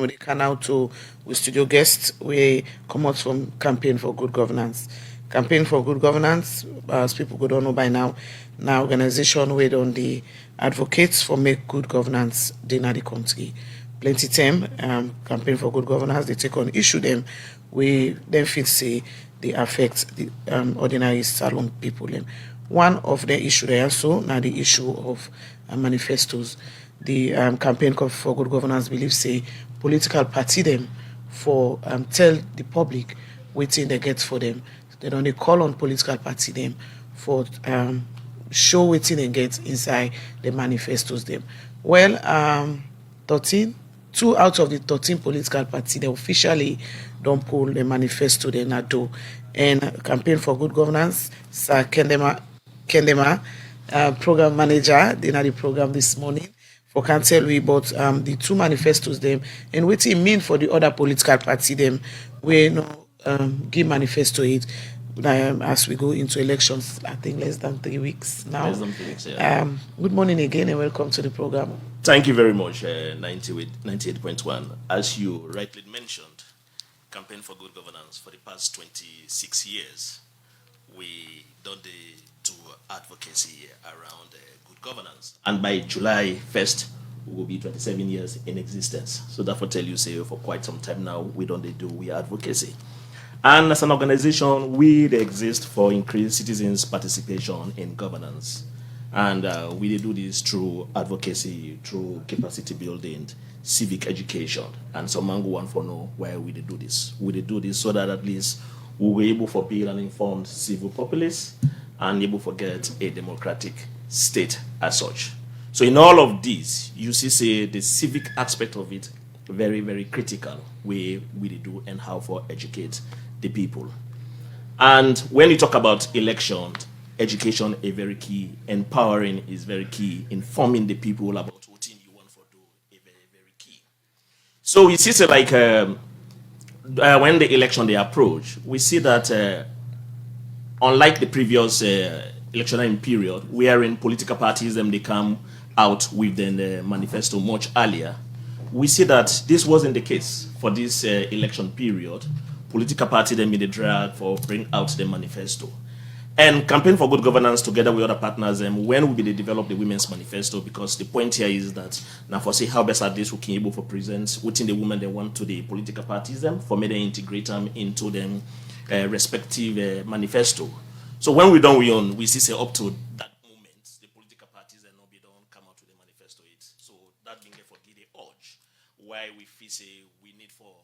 we can now to with studio guests. We come out from Campaign for Good Governance. Campaign for Good Governance, as people go don't know by now, organization where on the advocates for make good governance in the country. Plenty time, Campaign for Good Governance, they take on issue them. We then fit say they affect the ordinary salon people. Them. One of the issue they also now the issue of manifestos. The Campaign for Good Governance believes say political party them for tell the public waiting they get for them. They don't they call on political party them for show waiting they get inside the manifestos them. Well, 13, two out of the 13 political party they officially don't pull the manifesto they not do. And Campaign for Good Governance, Sir Kendema, program manager, they had the program this morning. For can tell we about the two manifestos them and what it mean for the other political party them we give manifesto it as we go into elections. I think less than 3 weeks now. Less than 3 weeks, yeah. Good morning again and welcome to the program. Thank you very much, 98.1. As you rightly mentioned, Campaign for Good Governance for the past 26 years, we done do advocacy around good governance. And by July 1st, we will be 27 years in existence. So that will tell you, say, for quite some time now, we advocacy. And as an organization, we exist for increased citizens' participation in governance. And we do this through advocacy, through capacity building, civic education. And some man go want for know why we do this. We do this so that at least we were able to build an informed civil populace and able to get a democratic state as such. So in all of these, you see, say, the civic aspect of it, very, very critical way we do and how to educate the people. And when you talk about election, education is very key, empowering is very key, informing the people about what you want to do is very, very key. So you see, say, like, when the election they approach, we see that unlike the previous electionary period, wherein political parties they come out with the manifesto much earlier, we see that this wasn't the case for this election period. Political parties made the drag for bring out the manifesto. And Campaign for Good Governance, together with other partners, when we develop the Women's Manifesto, because the point here is that now for say how best are this we can able to present within the women they want to the political parties for me they integrate them into them respective manifesto. So when we see say up to that moment, the political parties and nobody don't come out with the manifesto it. So that being for give the urge why we feel say we need for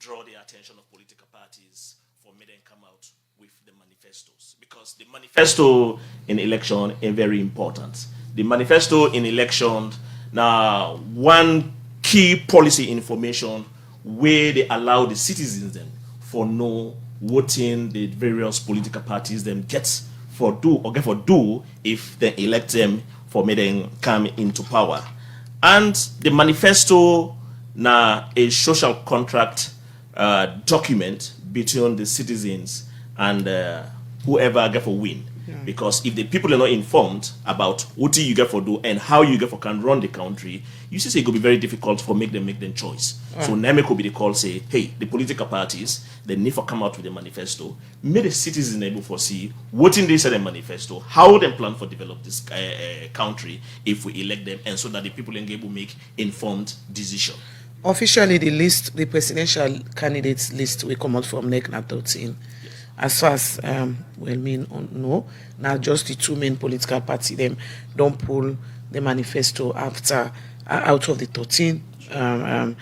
draw the attention of political parties for me then come out with the manifestos, because the manifesto in election is very important. The manifesto in election now one key policy information where they allow the citizens then for know voting the various political parties them get for do or get for do if they elect them for me then come into power. And the manifesto now a social contract document between the citizens and whoever get for win. Yeah. Because if the people are not informed about what you get for do and how you get for can run the country, you see say it could be very difficult for make them choice. So Neme could be the call say, hey, the political parties, they need to come out with the manifesto, make the citizens able to see what in they say the manifesto, how they plan for develop this country if we elect them, and so that the people are able to make informed decision. Officially, the presidential candidates list will come out from NEC 13. As far as no, now just the two main political parties them don't pull the manifesto after out of the 13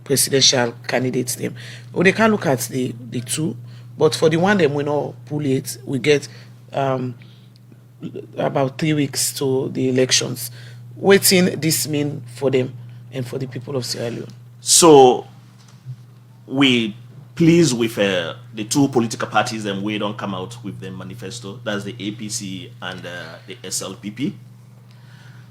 presidential candidates them. Well, they can look at the two, but for the one them we not pull it, we get about 3 weeks to the elections. Waiting this mean for them and for the people of Sierra Leone. So we pleased with the two political parties and we don't come out with the manifesto. That's the APC and the SLPP.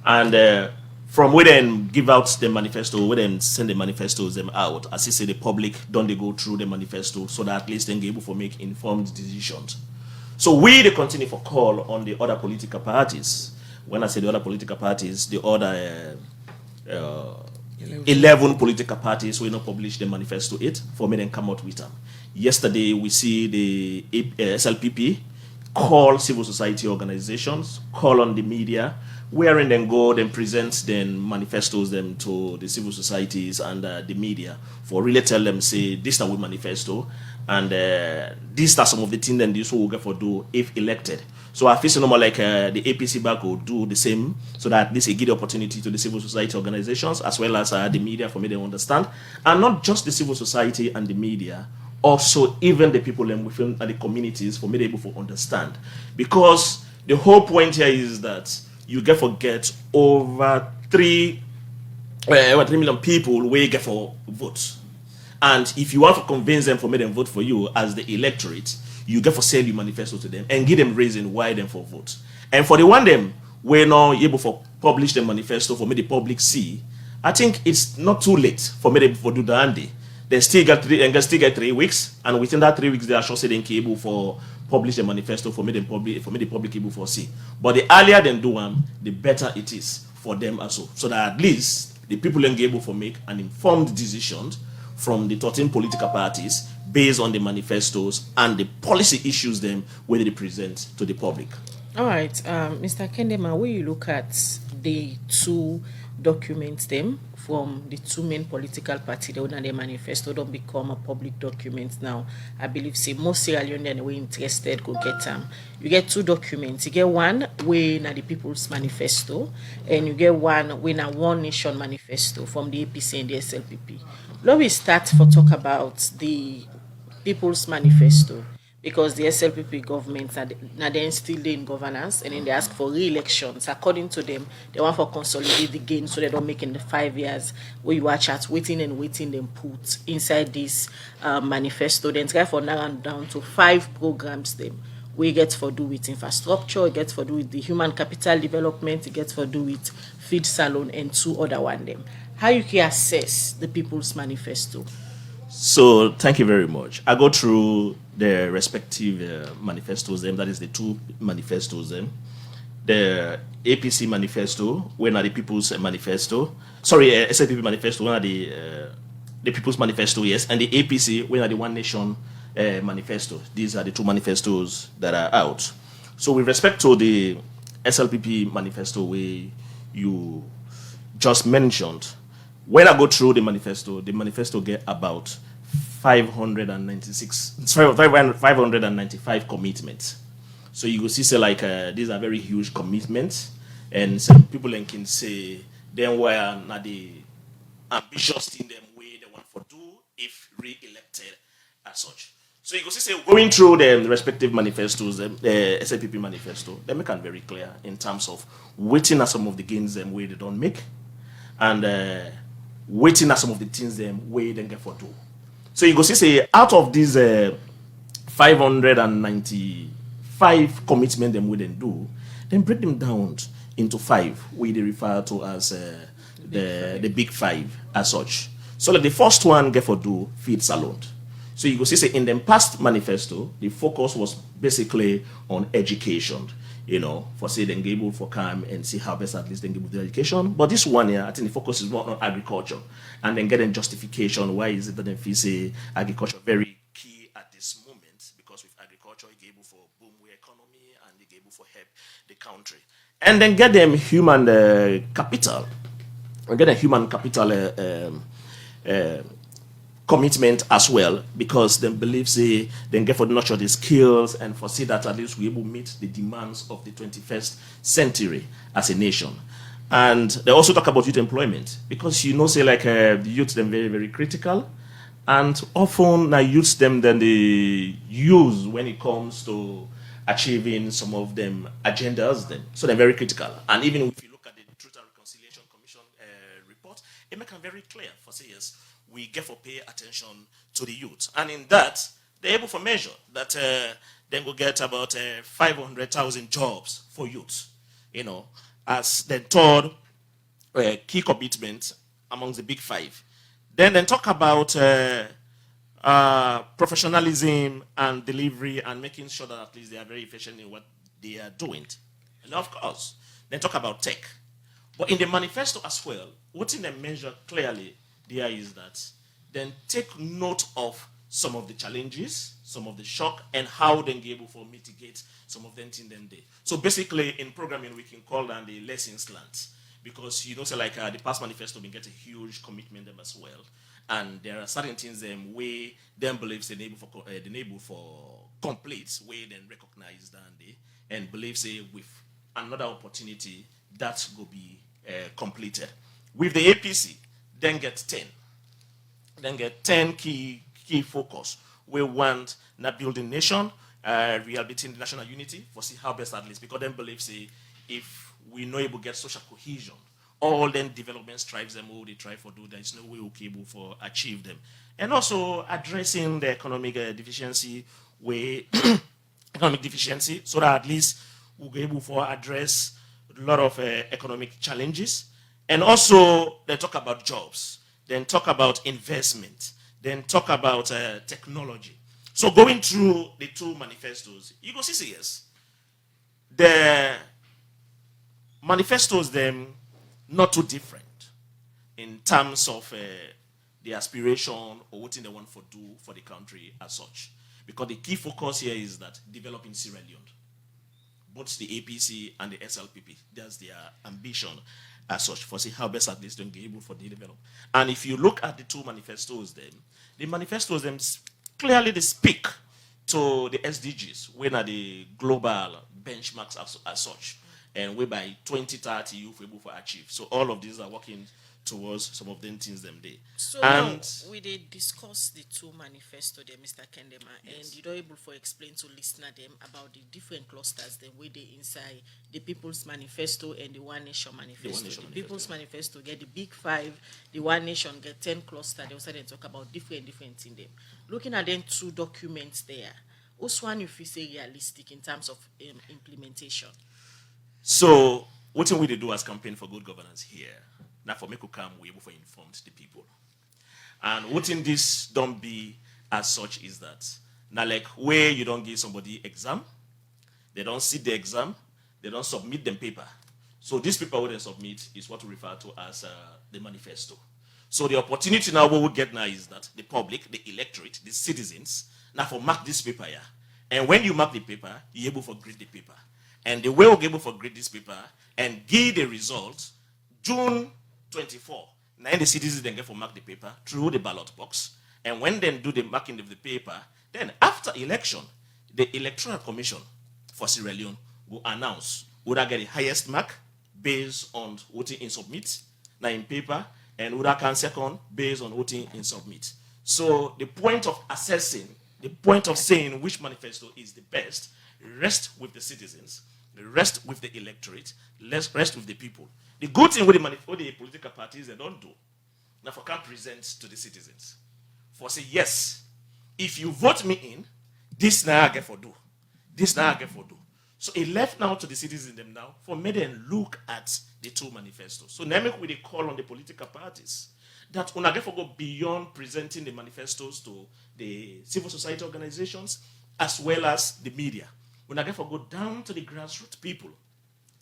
And from where then give out the manifesto, where then send the manifestos them out. As you say, the public don't they go through the manifesto so that at least they be able to make informed decisions. So we they continue for call on the other political parties. When I say the other political parties, the other 11 political parties will not publish the manifesto it for me then come out with them. Yesterday we see the SLPP call civil society organizations, call on the media, wherein then go then present then manifestos them to the civil societies and the media for really tell them say this is we manifesto and these are some of the things then this will get for do if elected. So I feel so normal like the APC back will do the same so that this will give the opportunity to the civil society organizations as well as the media for me to understand. And not just the civil society and the media, also even the people within the communities for me to be able to understand. Because the whole point here is that you get forget over 3 million people where you get for votes. And if you want to convince them for me them vote for you as the electorate, you get for sell your manifesto to them and give them reason why them for vote. And for the one them we're not able to publish the manifesto for me the public see, I think it's not too late for me to do the handy. They still get 3 weeks, and within that 3 weeks they are sure say they able for publish the manifesto for me the public able for see. But the earlier they do them, the better it is for them also. So that at least the people are able to make an informed decision from the 13 political parties based on the manifestos and the policy issues them where they present to the public. All right, Mr. Kendema, when you look at the 2 documents them from the 2 main political parties, the manifesto don't become a public document now. I believe say most Sierra Leoneans were interested go get them. You get 2 documents. You get one way na the People's Manifesto, and you get one way na One Nation Manifesto from the APC and the SLPP. Let me start for talk about the People's Manifesto, because the SLPP government now they're still in governance, and then they ask for re-elections. According to them, they want for consolidate the gain so they don't make in the 5 years where you watch at waiting them put inside this manifesto. Then try for narrow down to 5 programs them. We get for do with infrastructure, it gets for do with the human capital development, it gets for do with feed salon and 2 other one them. How you can assess the People's Manifesto? So thank you very much. I go through the respective manifestos them. That is the 2 manifestos them. The APC manifesto, when are the People's Manifesto? Sorry, SLPP manifesto, when are the People's Manifesto? Yes, and the APC, when are the One Nation manifesto? These are the 2 manifestos that are out. So with respect to the SLPP manifesto, where you just mentioned. When I go through the manifesto get about 595 commitments. So you will see say like these are very huge commitments, and some people can say then where not the ambitious thing them way they want for do if re-elected as such. So you will see say going through the respective manifestos, the SLPP manifesto, they make it very clear in terms of waiting at some of the gains them way they don't make, and waiting at some of the things them way they get for do. So you go see say out of these 595 commitment them we then do, then break them down into 5 we they refer to as the big 5 as such. So like the first one get for do feed salon. So you go see say in the past manifesto the focus was basically on education. You know, for say then able for come and see how best at least then give the education. But this one here, I think the focus is more on agriculture, and then getting justification. Why is it that they feel say agriculture very key at this moment? Because with agriculture, you able for boom with economy and you able for help the country, and then get them human capital, and get a human capital commitment as well, because they believe say then get for nurture the skills and foresee that at least we able to meet the demands of the 21st century as a nation. And they also talk about youth employment, because you know say like the youth them very very critical, and often the youth them then they use when it comes to achieving some of them agendas them, so they're very critical. And even if you look at the Truth and Reconciliation Commission report, it makes it very clear for say yes, we get for pay attention to the youth. And in that, they're able to measure that then we'll get about 500,000 jobs for youth, you know, as the third key commitment amongst the big 5. Then talk about professionalism and delivery and making sure that at least they are very efficient in what they are doing. And of course, then talk about tech. But in the manifesto as well, what in the measure clearly there is that then take note of some of the challenges, some of the shock, and how then be able to mitigate some of them in them day. So basically, in programming, we can call them the lessons learned, because so like the past manifesto, we get a huge commitment them as well, and there are certain things them we then believes the enable for complete, we then recognize that day, and believe say with another opportunity that will be completed. With the APC, then get 10 key focus. We want not building nation, rehabilitating the national unity, for see how best at least, because then believe say if we know able to get social cohesion, all then development strives them all they try for do, there is no way we're able for achieve them. And also addressing the economic deficiency way economic deficiency, so that at least we'll be able to address a lot of economic challenges. And also they talk about jobs, then talk about investment, then talk about technology. So going through the two manifestos, you go see yes, the manifestos them not too different in terms of the aspiration or what they want to do for the country as such. Because the key focus here is that developing Sierra Leone, both the APC and the SLPP. That's their ambition as such, for see how best at least they be able for the develop. And if you look at the two manifestos then, the manifestos them clearly they speak to the SDGs, when are the global benchmarks as such, and whereby 2030 you'll be able to achieve. So all of these are working towards some of them things them day. So and now we did discuss the two manifesto there, Mr. Kendema, yes. And you're able to explain to listener them about the different clusters then where they inside the People's Manifesto and the One Nation Manifesto. The People's Manifesto get the big 5, the One Nation get 10 clusters. They also then talk about different in them. Looking at them two documents there, which one if you say realistic in terms of implementation? So what we do as Campaign for Good Governance here, now for me to come, we able to inform the people. And what in this don't be as such is that now like where you don't give somebody exam, they don't sit the exam, they don't submit them paper. So this paper what they submit is what we refer to as the manifesto. So the opportunity now what we get now is that the public, the electorate, the citizens, now for mark this paper here. And when you mark the paper, you're able to grade the paper. And the way we're able to grade this paper and give the result June 24. Now the citizens then get to mark the paper through the ballot box. And when they do the marking of the paper, then after election, the Electoral Commission for Sierra Leone will announce who that get the highest mark based on voting in submit, now in paper, and who that can second based on voting in submit. So the point of assessing, the point of saying which manifesto is the best, rest with the citizens, rest with the electorate, rest with the people. The good thing with the political parties they don't do, now for can present to the citizens. For say, yes, if you vote me in, this now I get for do. This now I get for do. So it left now to the citizens them now for me then look at the two manifestos. So now make we call on the political parties that when I get for go beyond presenting the manifestos to the civil society organizations as well as the media. When I get for go down to the grassroots people,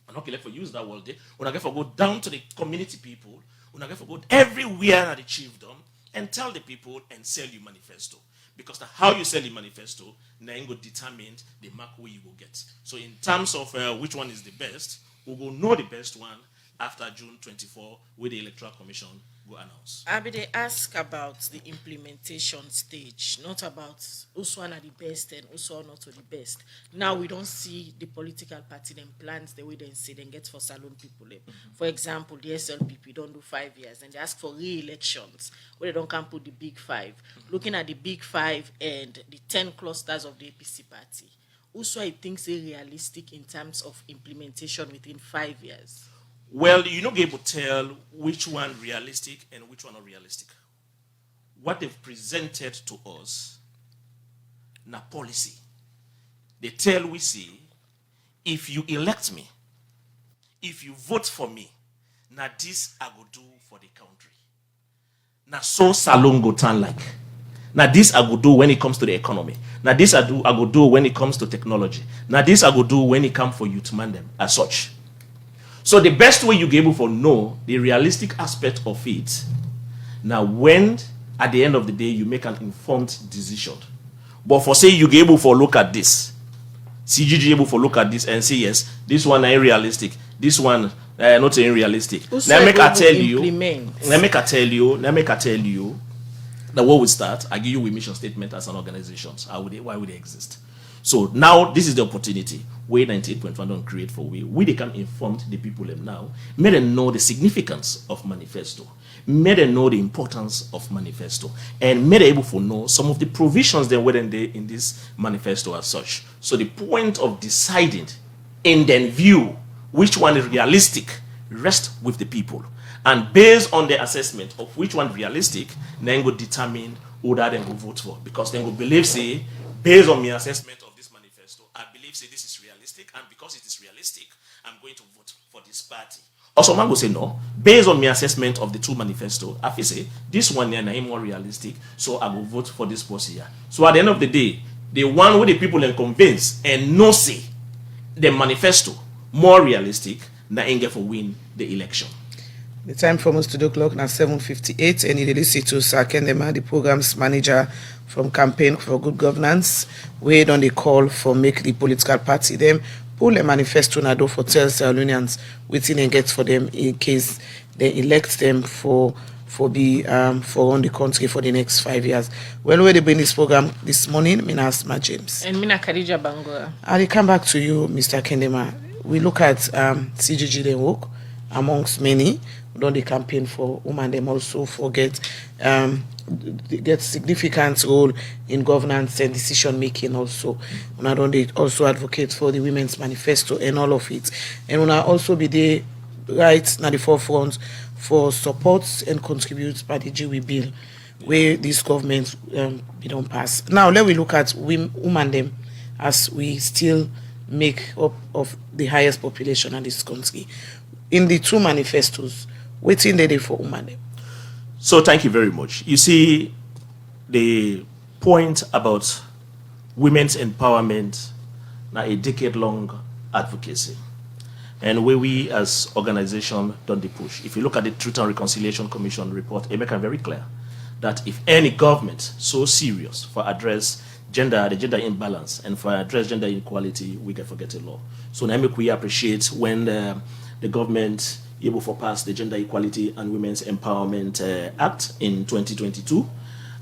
I'm not going to use that word there. When I get for go down to the community people, when I get for go everywhere at the chiefdom and tell the people and sell you manifesto. Because how you sell the manifesto, now you go determine the mark where you will get. So in terms of which one is the best, we will know the best one after June 24, where the Electoral Commission will announce. They ask about the implementation stage, not about who's one are the best and who's one not to the best. Now we don't see the political party then plans the way they say then get for saloon people. For example, the SLPP don't do 5 years and they ask for re-elections where they don't come put the big 5. Looking at the big 5 and the 10 clusters of the APC party, also I think say realistic in terms of implementation within 5 years. Well, you're not able to tell which one realistic and which one not realistic. What they've presented to us, na policy. They tell we see, if you elect me, if you vote for me, na this I go do for the country. Na so salon go turn like. Na this I go do when it comes to the economy. Na this I go do when it comes to technology. Na this I go do when it comes for youth mandem as such. So the best way you be able to know the realistic aspect of it, now when at the end of the day you make an informed decision. But for say you be able to look at this, CGG able to look at this and say yes, this one ain't realistic, this one not unrealistic. Let me tell you that what we start, I give you a mission statement as an organization. Why would they exist? So now this is the opportunity where 98.1 don't create for we they can inform the people them now, may them know the significance of manifesto, may them know the importance of manifesto, and may they able to know some of the provisions that were in this manifesto as such. So the point of deciding and then view which one is realistic rest with the people, and based on the assessment of which one realistic, then go determine who that then go vote for, because then go believe say based on my assessment of this manifesto, I believe say this is realistic, and because it is realistic, I'm going to vote for this party. Or some man will say no, based on my assessment of the two manifesto, I feel say this one here is more realistic, so I will vote for this person here. So at the end of the day, the one who the people then convince and no say the manifesto more realistic, na ain't for win the election. The time from us to the clock now 7:58, and you listen to Sir Kendema, the program's manager from Campaign for Good Governance. We on the call for make the political party them pull a manifesto na do for tell Sierra Leoneans waiting and get for them in case they elect them for run the country for the next 5 years. Well, where they bring this program this morning, Mina Asma James. And Mina Khadija Bangura. I'll come back to you, Mr. Kendema. We look at CGG then work amongst many. We don't the campaign for women, them also forget get significant role in governance and decision making also. Not only also advocate for the Women's Manifesto and all of it. And we also be there right at the forefront for support and contribute by the GW bill where this government we don't pass. Now let we look at women them as we still make up of the highest population in this country. In the two manifestos, waiting there for women. So thank you very much. You see, the point about women's empowerment, now a decade-long advocacy, and where we as organization done the push. If you look at the Truth and Reconciliation Commission report, it makes it very clear that if any government so serious for address the gender imbalance and for address gender inequality, we can forget the law. So now we appreciate when the government able to pass the Gender Equality and Women's Empowerment Act in 2022.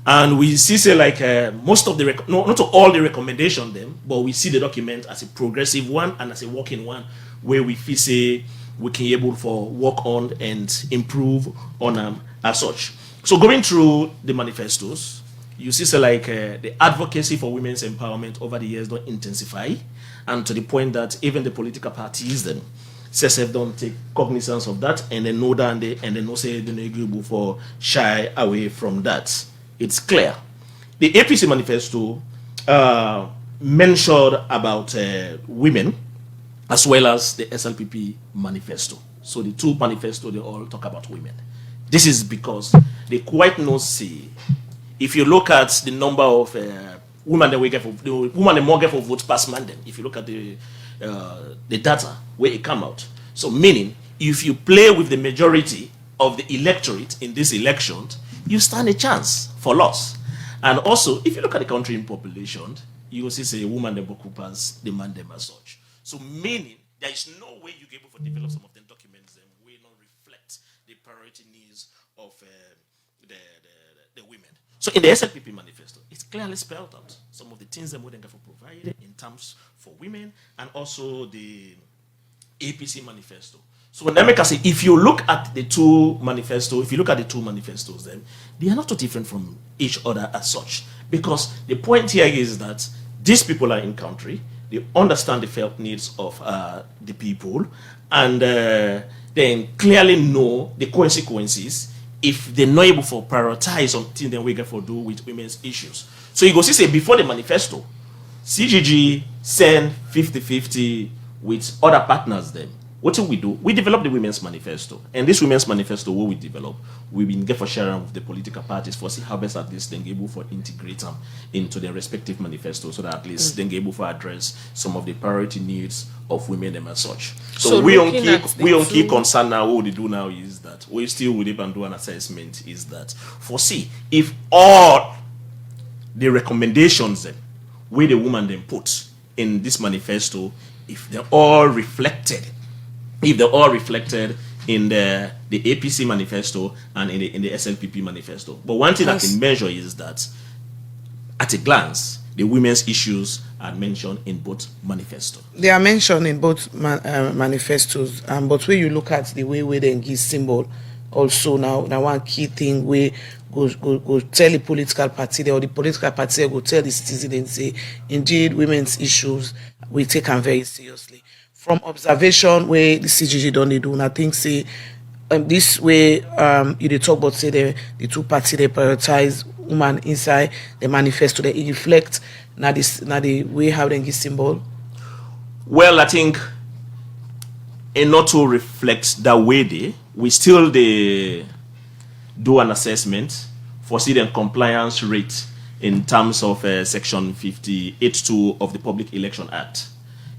And we see say like most of the, not all the recommendation them, but we see the document as a progressive one and as a working one where we feel say we can be able to work on and improve on as such. So going through the manifestos, you see say like the advocacy for women's empowerment over the years don't intensify, and to the point that even the political parties then CSF don't take cognizance of that, and they know that and they know say they're not for shy away from that. It's clear. The APC manifesto mentioned about women as well as the SLPP manifesto. So the two manifestos, they all talk about women. This is because they quite know say, if you look at the number of women that we get for the women that more get for votes past man, if you look at the data where it come out. So meaning, if you play with the majority of the electorate in this election, you stand a chance for loss. And also, if you look at the country in population, you will see say woman the bookkeepers demand them as such. So meaning, there is no way you get able to develop some of the documents them will not reflect the priority needs of the women. So in the SLPP manifesto, it's clearly spelled out some of the things that Modern Gaffer provided in terms for women, and also the APC manifesto. So when I say, if you look at the two manifestos, then they are not too different from each other as such. Because the point here is that these people are in country, they understand the felt needs of the people, and then clearly know the consequences if they're not able to prioritize something that we get for do with women's issues. So you go see say before the manifesto, CGG send 50-50 with other partners then what do? We develop the Women's Manifesto. And this Women's Manifesto, what we develop, we been get for sharing with the political parties for see how best at least then able for integrate them into their respective manifesto so that at least then able for address some of the priority needs of women and as such. So we don't keep concern now. What we do now is that we still would even do an assessment is that foresee if all the recommendations then where the woman then put in this manifesto, if they're all reflected in the APC manifesto and in the SLPP manifesto. But one thing I can measure is that at a glance, the women's issues are mentioned in both manifestos. They are mentioned in both manifestos, but when you look at the way they give symbol, also now one key thing we go tell the political party or the political party go tell the citizen and say, indeed, women's issues we take them very seriously. From observation where the CGG don't do, and I think say this way you talk about say the two parties they prioritize woman inside the manifesto, they reflect now the way how they give symbol. Well, I think and not to reflect that way we still do an assessment for see the compliance rate in terms of section 58.2 of the Public Election Act.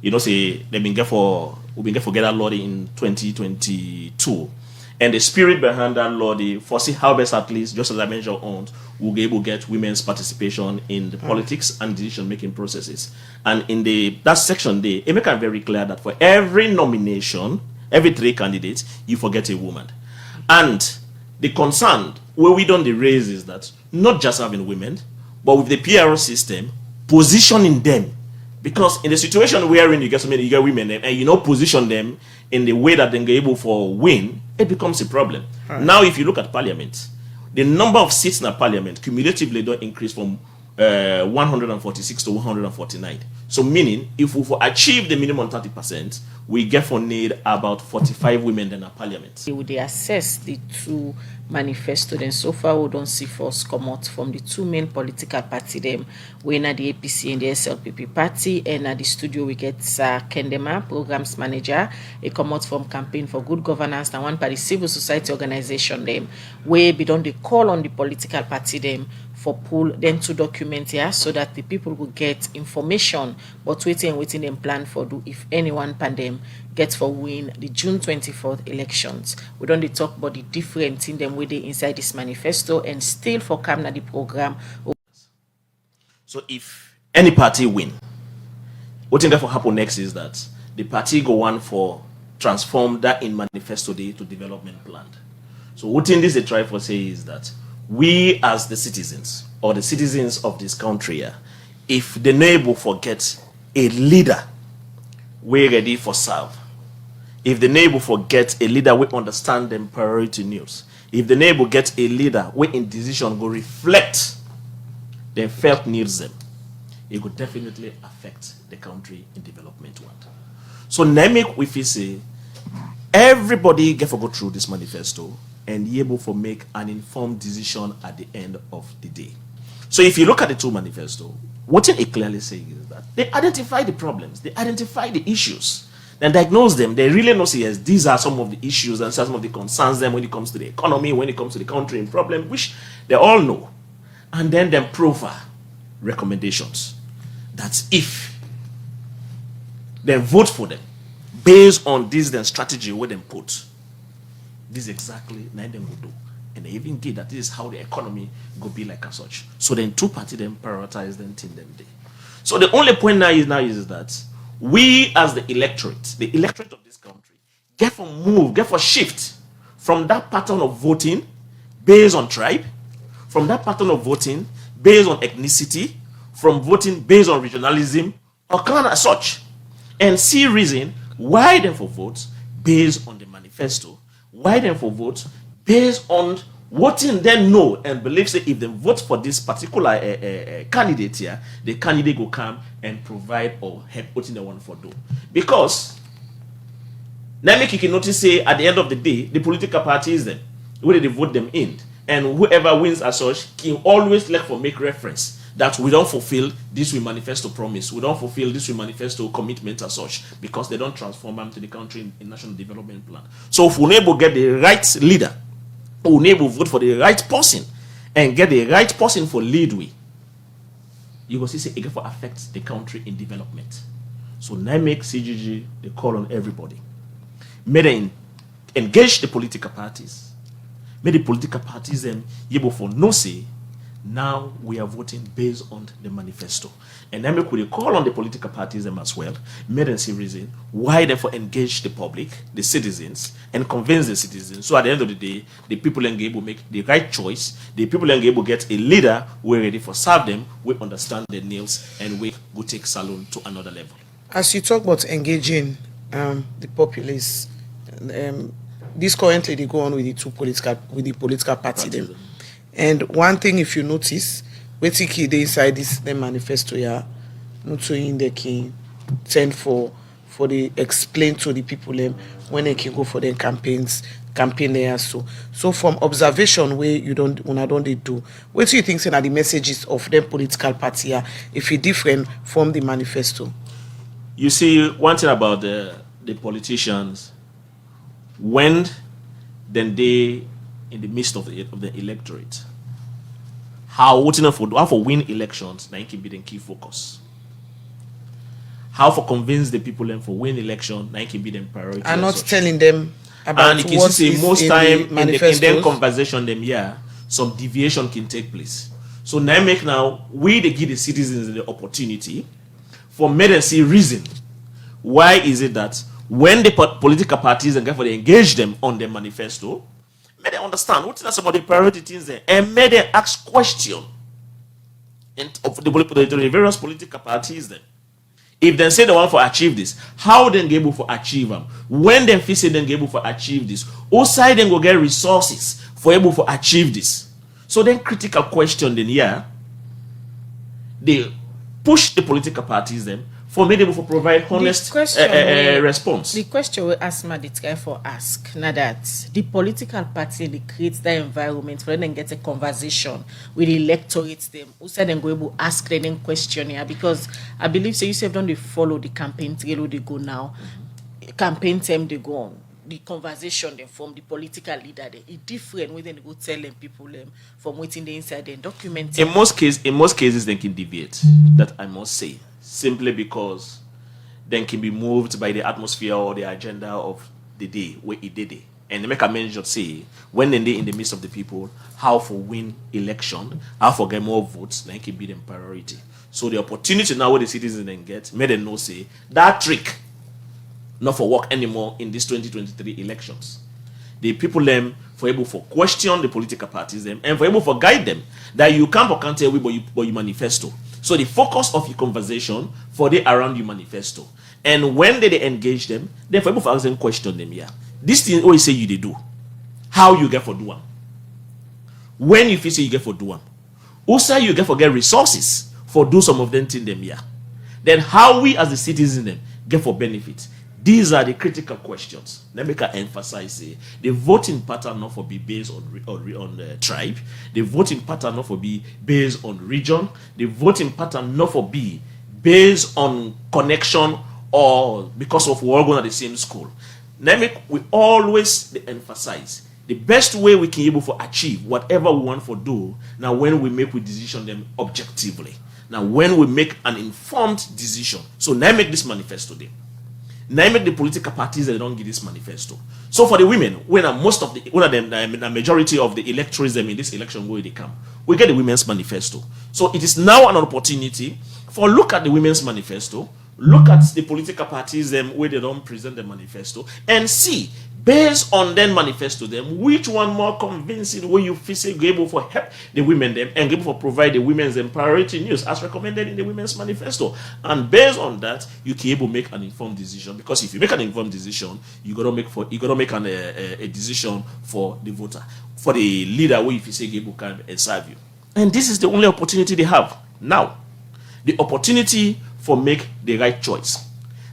You know, say we've been get for get that law in 2022, and the spirit behind that law, foresee how best at least, just as I mentioned on, we'll be able to get women's participation in the politics and decision-making processes. And in that section, they make it very clear that for every nomination, every 3 candidates, you forget a woman. And the concern where we don't raise is that not just having women, but with the PRO system, positioning them. Because in the situation wherein you get women and position them in the way that they're able for win, it becomes a problem. Right. Now, if you look at parliament, the number of seats in the parliament cumulatively don't increase from 146 to 149. So meaning, if we achieve the minimum 30%, we get for need about 45 women in a parliament. They assess the two manifesto, then so far we don't see force come out from the two main political party them. We're at the APC and the SLPP party, and at the studio we get Kendema, programs manager. He come out from Campaign for Good Governance, and one by the civil society organization them, where we don't call on the political party them for pull them to document here so that the people will get information but waiting them plan for do if anyone pandem gets for win the June 24th elections. We don't talk about the different in them with they inside this manifesto and still for Kamna the program. So if any party win, what will happen next is that the party go on for transform that in manifesto day to development plan. So what in this they try for say is that we as the citizens or the citizens of this country, if the neighbor forgets a leader, we're ready for serve. If the neighbor forgets a leader, we understand them priority news. If the neighbor gets a leader, we in decision go reflect their felt needs them. It could definitely affect the country in development one. So Nemik we say everybody get to go through this manifesto and be able to make an informed decision at the end of the day. So if you look at the two manifesto, what it clearly says is that they identify the problems, they identify the issues, then diagnose them. They really know, yes, these are some of the issues and some of the concerns them when it comes to the economy, when it comes to the country and problem, which they all know. And then profile recommendations. That if they vote for them, based on this then strategy where they put, this exactly nine them will do. And they even get that this is how the economy go be like as such. So then two parties then prioritize them till them day. So the only point now is that we as the electorate of this country, get for shift from that pattern of voting based on tribe, from that pattern of voting based on ethnicity, from voting based on regionalism or kind as such, and see reason why them for votes based on the manifesto, why them for votes based on what in them know and believe that if they vote for this particular candidate here, the candidate will come and provide or help what in the one for do. Because now you can notice say at the end of the day, the political parties then where they vote them in, and whoever wins as such can always like for make reference that we don't fulfill this we manifesto promise, we don't fulfill this we manifesto commitment as such, because they don't transform them to the country in national development plan. So if we're able to get the right leader, we're able to vote for the right person and get the right person for lead we, you will see it will affect the country in development. So now make CGG the call on everybody. May they engage the political parties. May the political parties them able for no say. Now we are voting based on the manifesto. And then we call on the political parties them as well. May them see reason why they for engage the public, the citizens, and convince the citizens. So at the end of the day, the people are able to make the right choice. The people are able to get a leader who are ready for serve them, we understand their needs, and we will take Salone to another level. As you talk about engaging the populace, this currently they go on with the political party them. And one thing, if you notice, waiting key they inside this the manifesto here, not so in the king send for the explain to the people them when they can go for their campaign there. So from observation where you don't they do, what do you think say that the messages of them political party here if it different from the manifesto? You see, one thing about the politicians, when then they in the midst of the electorate, how for win elections, now can be the key focus. How for convince the people them for win election, now can be the priority. I'm not telling them about and you can see most time in them conversation them some deviation can take place. So now we they give the citizens the opportunity for medicine reason. Why is it that when the political parties and therefore they engage them on their manifesto, may they understand what is about the priority things there, and may they ask question of the various political parties then. If they say they want to achieve this, how then able to achieve them? When they feel say they able to achieve this, outside then go get resources for able to achieve this. So then critical question then they push the political parties then for me able to provide honest response. The question we ask Madit for ask now that the political party they create that environment for them to get a conversation with the electorate them who said then go able to ask them question here, because I believe so you say don't they follow the campaign trail they go now. Campaign time they go on. The conversation then from the political leader there is different when they go tell them people them from waiting the inside and document. In most cases they can deviate. That I must say. Simply because then can be moved by the atmosphere or the agenda of the day where it did it. And they make a mention say when they in the midst of the people, how for win election, how for get more votes, then can be them priority. So the opportunity now where the citizens then get, made them know say that trick not for work anymore in these 2023 elections. The people them for able for question the political parties them and for able for guide them that you can't tell but you manifesto. So the focus of your conversation for the around your manifesto. And when they engage them, then for able for ask them question them this thing always say you they do. How you get for do them? When you feel say you get for do them? Also you get for get resources for do some of them thing them Then how we as the citizens them get for benefit? These are the critical questions. Let me emphasize the voting pattern not for be based on tribe. The voting pattern not for be based on region. The voting pattern not for be based on connection or because of we're all going at the same school. We always emphasize the best way we can able for achieve whatever we want for do. Now when we make we decision them objectively. Now when we make an informed decision. So now make this manifesto then. Now make the political parties that don't give this manifesto. So for the women, when the majority of the electors in this election where they come, we get the women's manifesto. So it is now an opportunity for look at the women's manifesto, look at the political parties where they don't present the manifesto, and see based on then manifesto them which one more convincing where you physically able for help the women them and able for provide the women's priority news as recommended in the women's manifesto. And based on that you can able make an informed decision, because if you make an informed decision you gotta make a decision for the voter, for the leader where if you say able can serve you. And this is the only opportunity they have now, the opportunity for make the right choice.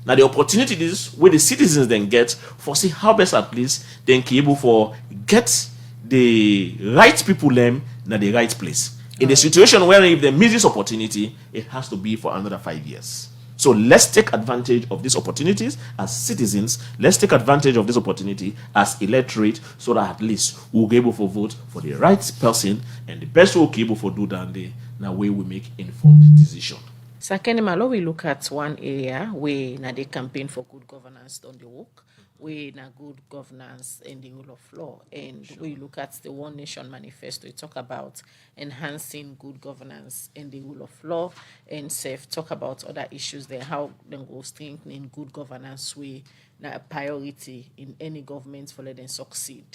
Now the opportunity is where the citizens then get for see how best at least then can able for get the right people them in the right place. In the situation where if they miss this opportunity, it has to be for another 5 years. So let's take advantage of these opportunities as citizens. Let's take advantage of this opportunity as electorate, so that at least we'll be able to vote for the right person, and the best we'll be able to do that day. Now way we make informed decision. Second, Malo, we look at one area where na the campaign for good governance on the work, where na good governance in the rule of law, and we look at the One Nation Manifesto. We talk about enhancing good governance in the rule of law, and talk about other issues there, how them go strengthening good governance way na a priority in any government for let them succeed.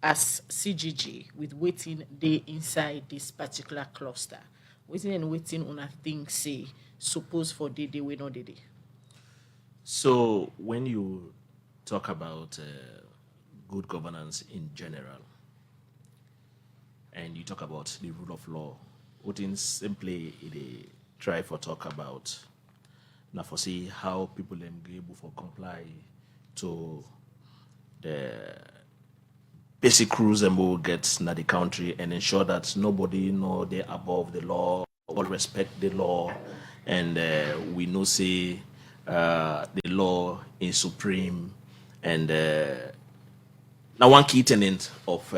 As CGG, with waiting they inside this particular cluster, waiting on a thing say suppose for the day we know the day. So when you talk about good governance in general, and you talk about the rule of law, what in simply they try for talk about now for see how people them be able for comply to the basic rules and will get in the country, and ensure that nobody know they're above the law, all respect the law, and we know say the law is supreme, and now one key tenet of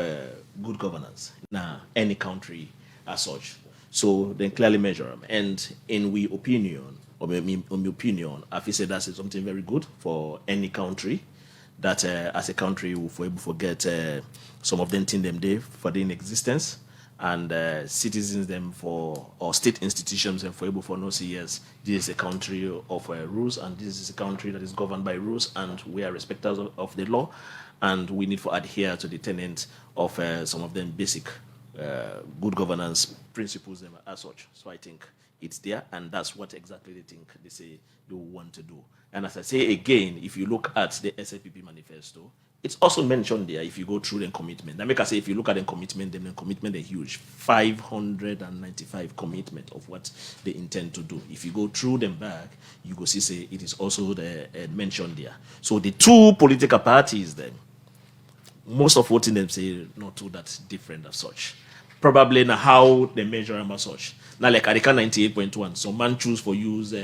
good governance now any country as such. So then clearly measure them, and in we opinion, or my opinion, I feel say that's something very good for any country, that as a country we for able to get some of them thing them day for the in existence, and citizens them for, or state institutions and for able for no see yes, this is a country of rules, and this is a country that is governed by rules, and we are respecters of the law, and we need to adhere to the tenets of some of them basic good governance principles them as such. So I think it's there, and that's what exactly they think they say they want to do. And as I say again, if you look at the SLPP manifesto, it's also mentioned there. If you go through the commitment, now make I say if you look at the commitment, then the commitment is huge, 595 commitment of what they intend to do. If you go through them back, you go see say it is also mentioned there. So the two political parties then, most of what in them say not too that different as such. Probably now how they measure them as such. Now like Article 98.1, some man choose for use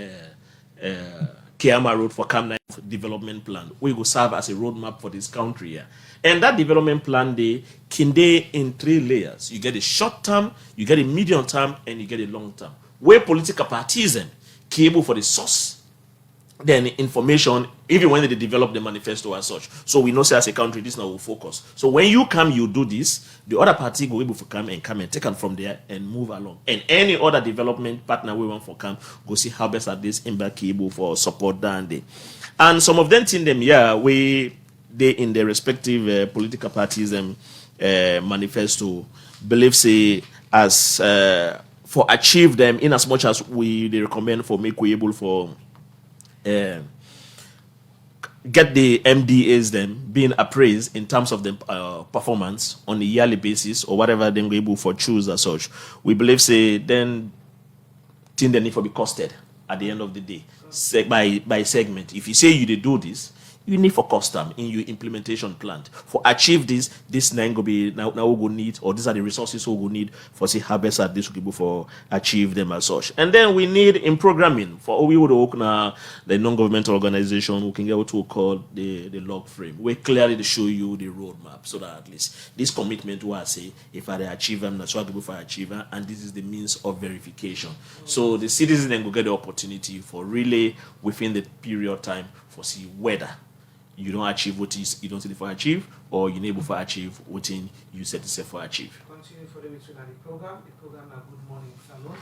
Kiama Road for Cam 9 development plan. We will serve as a roadmap for this country here. And that development plan they can they in 3 layers. You get a short term, you get a medium term, and you get a long term. Where political parties able for the source, then information, even when they develop the manifesto as such. So we know say as a country, this now will focus. So when you come, you do this, the other party will be able to come and take them from there and move along. And any other development partner we want for come, go see how best at this embark able for support down there. And some of them in them, they in their respective political parties manifesto believe say as for achieve them in as much as they recommend for make we able for get the MDAs then being appraised in terms of the performance on a yearly basis or whatever then we're able for choose as such. We believe say then thing they need to be costed at the end of the day by segment. If you say you did do this, you need for custom in your implementation plan for achieve this nine go be now we go need, or these are the resources we go need for see how best at this will be able for achieve them as such. And then we need in programming for we would open the non-governmental organization who can get what we call the log frame. We clearly show you the roadmap so that at least this commitment will say if I achieve them, that's what I go for achieve, and this is the means of verification. So the citizens then go get the opportunity for really within the period of time for see whether you don't achieve what is you don't set it for achieve, or you're able to achieve what you set yourself for achieve. Continue for the between the program. The program Good Morning Salon.